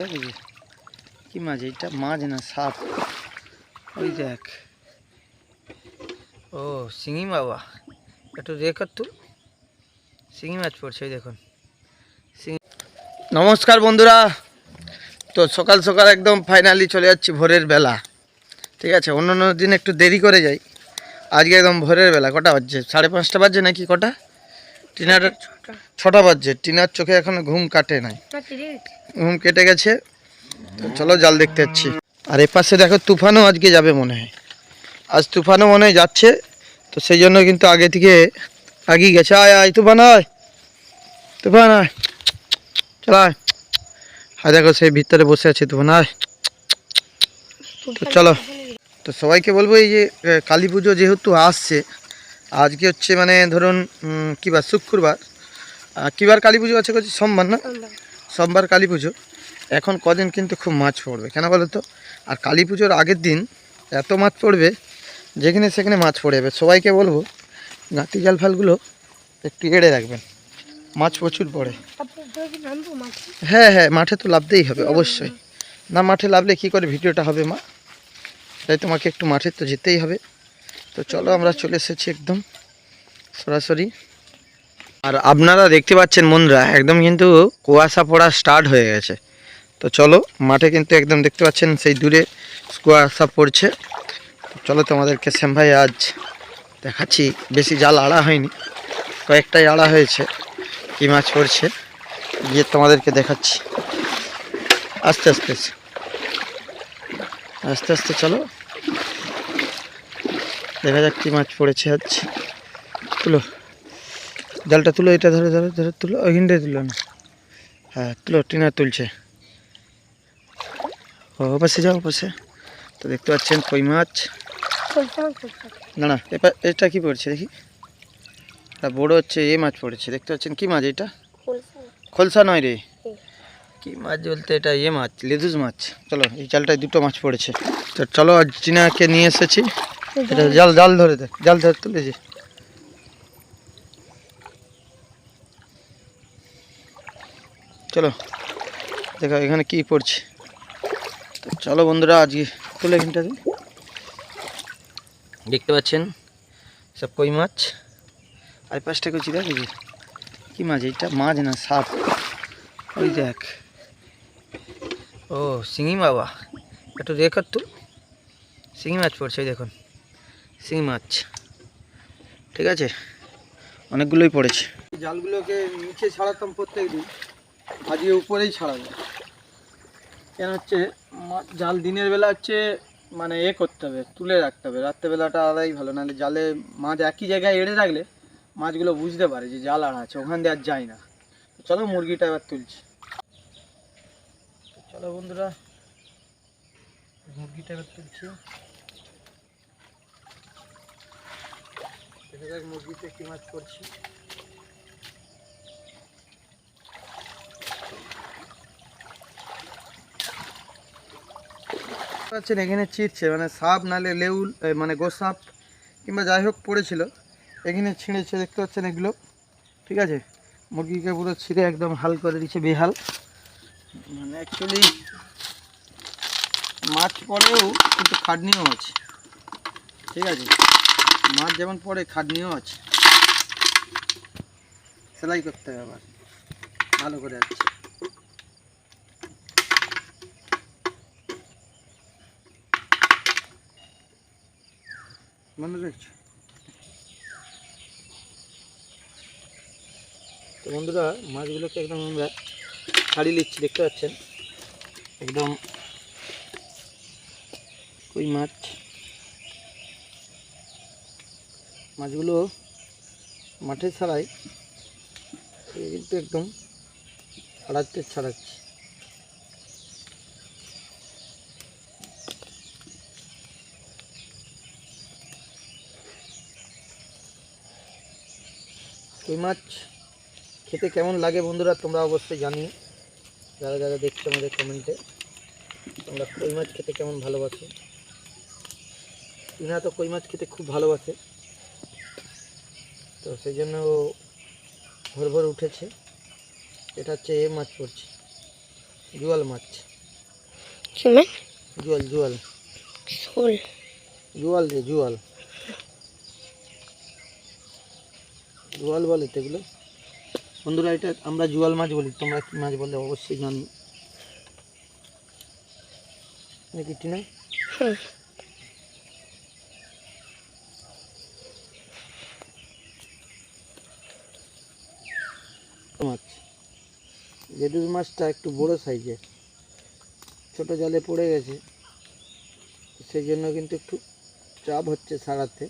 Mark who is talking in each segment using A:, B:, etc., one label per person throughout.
A: কি মাছ এটা? মাছ না, সাপ। ওই দেখ, ও শিঙি বাবা, একটু রেখা তো শিঙি মাছ পড়ছে, ওই দেখুন শিঙি। নমস্কার বন্ধুরা, তো সকাল সকাল একদম ফাইনালি চলে যাচ্ছি ভোরের বেলা। ঠিক আছে, অন্য অন্য দিন একটু দেরি করে যাই, আজকে একদম ভোরের বেলা। কটা বাজছে? 5:30 বাজছে নাকি? কটা? টিনার 6টা বাজছে। টিনার চোখে এখনো ঘুম কাটে নাই, ঘুম কেটে গেছে। তো চলো জাল দেখতে যাচ্ছি। আর এপাশে দেখো তুফানও আজকে যাবে মনে হয়, আজ তুফানও মনে হয় যাচ্ছে। তো সেই জন্য কিন্তু আগে থেকে আগিয়ে গেছে। আয় আয় তুফান, আয় তুফান, আয় চল আয়। আর দেখো সেই ভিতরে বসে আছে তুফান, আয়। তো চলো, তো সবাইকে বলবো এই যে কালী পুজো যেহেতু আসছে, আজকে হচ্ছে মানে ধরুন কী বার? শুক্রবার। কী বার কালী পুজো আছে? সোমবার না? সোমবার কালী পুজো। এখন কদিন কিন্তু খুব মাছ পড়বে, কেন বলো তো? আর কালী পুজোর আগের দিন এত মাছ পড়বে, যেখানে সেখানে মাছ পড়ে যাবে। সবাইকে বলবো গাঁতি জাল ফালগুলো একটু এড়ে রাখবেন, মাছ প্রচুর পড়ে। হ্যাঁ হ্যাঁ, মাঠে তো লাভতেই হবে অবশ্যই। না মাঠে লাভলে কী করে ভিডিওটা হবে মা? তাই তোমাকে একটু মাঠে তো যেতেই হবে। তো চলো, আমরা চলে এসেছি একদম সরাসরি। আর আপনারা দেখতে পাচ্ছেন বন্ধুরা, একদম কিন্তু কুয়াশা পড়া স্টার্ট হয়ে গেছে। তো চলো, মাঠে কিন্তু একদম দেখতে পাচ্ছেন সেই দূরে কুয়াশা পড়ছে। চলো তোমাদেরকে শ্যাম ভাই আজ দেখাচ্ছি। বেশি জাল আড়া হয়নি, কয়েকটাই আড়া হয়েছে। কী মাছ পড়ছে গিয়ে তোমাদেরকে দেখাচ্ছি। আস্তে আস্তে আস্তে আস্তে চলো, দেখা যাক কী মাছ পড়েছে আজ। তুলো জালটা, তুলো, এটা ধরে ধরে ধরে তুলো, ওইখানটায় তুলো না। হ্যাঁ তুলো, টিনা তুলছে। ও পাশে যাও, পাশে। তো দেখতে পাচ্ছেন কই মাছ। না না, এটা কি পড়ছে দেখি? এটা বড় হচ্ছে এ মাছ পড়েছে, দেখতে পাচ্ছেন। কি মাছ এটা? খোলসা নয় রে, কি মাছ বলতে এটা এ মাছ, লেদুস মাছ। চলো, এই জালটায় দুটো মাছ পড়েছে। তো চলো, আজ টিনাকে নিয়ে এসেছি। এটা জাল জাল ধরে দে, জাল ধরে তুলেছি। চলো দেখো এখানে কি পড়ছে। তো চলো বন্ধুরা, আজকে তুলে এখানটা দেখতে পাচ্ছেন সব কই মাছ। আর পাঁচটা করছি, দেখি কি মাছ এটা? মাছ না, সাপ। ওই দেখ, ও শিঙি বাবা, একটু রেখা তো শিঙি মাছ পড়ছে, ওই দেখুন শিঙি মাছ। ঠিক আছে, অনেকগুলোই পড়েছে। জালগুলোকে নিচে ছাড়াতাম প্রত্যেক দিন, আজকে উপরেই ছাড়াবো। কেন হচ্ছে জাল দিনের বেলা হচ্ছে মানে করতে হবে, তুলে রাখতে হবে। রাত্রেবেলাটা আলাদাই ভালো, নাহলে জালে মাছ একই জায়গায় এড়ে রাখলে মাছগুলো বুঝতে পারে যে জাল আড়া আছে, ওখান দিয়ে আর যায় না। চলো মুরগিটা এবার তুলছি। চলো বন্ধুরা, মুরগিটা এবার তুলছি। দেখা যাক মুরগিতে কি মাছ পড়ছি। পাচ্ছেন এখানে ছিঁড়ছে, মানে সাপ নালে লেউল, মানে গোসাপ কিংবা যাই হোক পড়েছিল, এখানে ছিঁড়েছে। দেখতে পাচ্ছেন এগুলো। ঠিক আছে, মুরগিকে পুরো ছিঁড়ে একদম হাল করে দিচ্ছে, বেহাল। মানে অ্যাকচুয়ালি মাছ পড়েও কিন্তু খাটনিও আছে। ঠিক আছে, মাছ যেমন পড়ে খাটনিও আছে, সেলাই করতে হবে আবার ভালো করে। আছে মনে রাখছো তো বন্ধুরা, মাছগুলোকে একদম আমরা ছাড়িয়ে নিচ্ছি। দেখতে পাচ্ছেন একদম কই মাছ। মাছগুলো মাঠে ছাড়াই কিন্তু একদম ছাড়াচ্ছি। কই মাছ খেতে কেমন লাগে বন্ধুরা তোমরা অবশ্যই জানিও, যারা যারা দেখছো আমাদের কমেন্টে, তোমরা কই মাছ খেতে কেমন ভালোবাসো। ইনা তো কই মাছ খেতে খুব ভালোবাসে, তো সেই জন্য ভোর ভোর উঠেছে। এটা হচ্ছে এ মাছ পড়ছে, জুয়াল মাছ।
B: কি মানে?
A: জুয়াল জুয়াল
B: শোল।
A: জুয়াল রে জুয়াল, জুয়াল বলে তো এগুলো বন্ধুরা। এটা আমরা জুয়াল মাছ বলি, তোমরা কি মাছ বলে অবশ্যই জানি নাকি টিনা?
B: হুম।
A: মাছ, লেদুর মাছটা একটু বড় সাইজের, ছোট জালে পড়ে গেছে, সেই জন্য কিন্তু একটু চাপ হচ্ছে ছাড়াতে।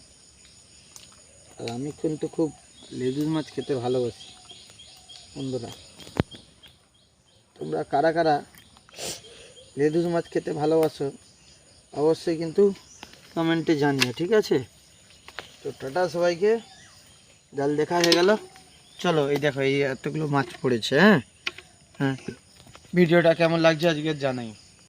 A: আর আমি কিন্তু খুব লেদুর মাছ খেতে ভালোবাসি বন্ধুরা। তোমরা কারা কারা লেদুর মাছ খেতে ভালোবাসো অবশ্যই কিন্তু কমেন্টে জানিও, ঠিক আছে? তো টাটা সবাইকে, জাল দেখা হয়ে গেল। চলো এই দেখো এই এতগুলো মাছ পড়েছে। হ্যাঁ হ্যাঁ, ভিডিওটা কেমন লাগছে আজকে জানাই।